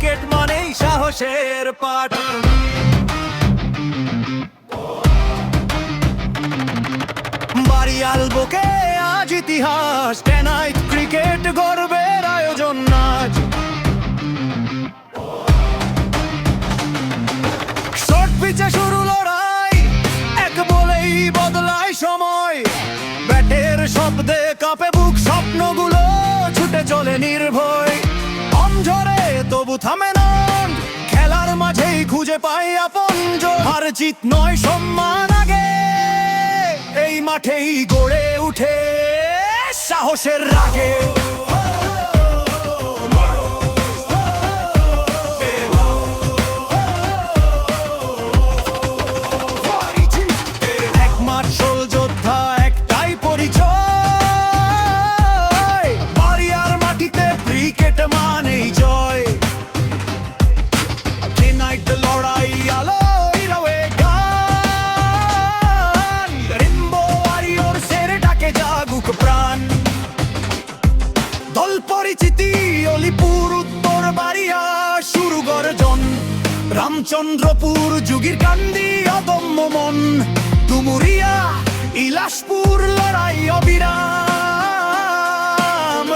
Cricket মানেই সাহসের পাঠ। বাড়িয়াল বুকে আজ ইতিহাস, টেনাইট ক্রিকেট গর্বের আয়োজন আজ। শর্ট পিচে শুরু লড়াই, এক বলেই বদলায় সময়। ব্যাটের শব্দে কাঁপে বুক, স্বপ্নগুলো ছুটে চলে নির্ভয়। অঞ্ঝরে তবু থামে না, খেলার মাঝেই খুঁজে পাই আপনজন। হার জিত নয়, সম্মান আগে, এই মাঠেই গড়ে উঠে সাহসের রাগে। এক মার্শাল যোদ্ধা, একটাই পরিচয়। বাড়িয়ার মাটিতে ক্রিকেট মানেই জয়। টেনাইট লড়াই, আলোয় রবে গান। রেইনবো ওয়ারিয়র্সের ডাকে জাগুক প্রাণ। দল পরিচিতি, অলিপুর, উত্তর বাড়িয়া শুরু গর্জন। রামচন্দ্রপুর, যুগির কান্দি, অদম্য মন। ডুমুরিয়া, ইলাসপুর, লড়াই অবিরাম।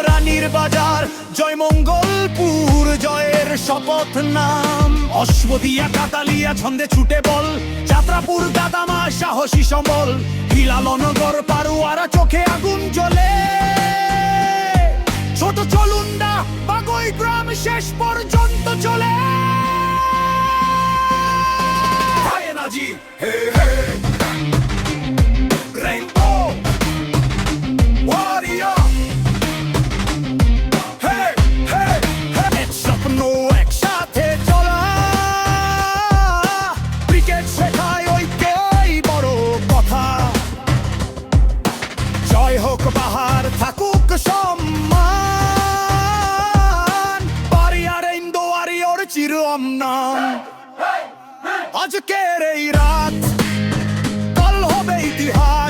রানীর বাজার, জয়মঙ্গলপুর, জয়ের শপথ নাম। অশ্বদিয়া, কাতালিয়া, ছন্দে ছুটে বল। যাত্রাপুর, দাদামা, সাহসী সম্বল। হিলালনগর, পারুয়ারা, চোখে আগুন জ্বলে। ছোট চলুন্ডা, বাগই গ্রাম, শেষ পর্যন্ত চলে। হায়নাজি, হে হে, রেইনবো ওয়ারিয়র, হে হে হে। এক স্বপ্ন, একসাথে চলা, ক্রিকেট শেখায় ঐক্যই বড় কথা। জয় হোক বাহার, থাকুক সম্মান। বাড়িয়ার রেইনবো ওয়ারিয়র চির অমনাম। আজকের এই রাত কাল হবে ইতিহাস।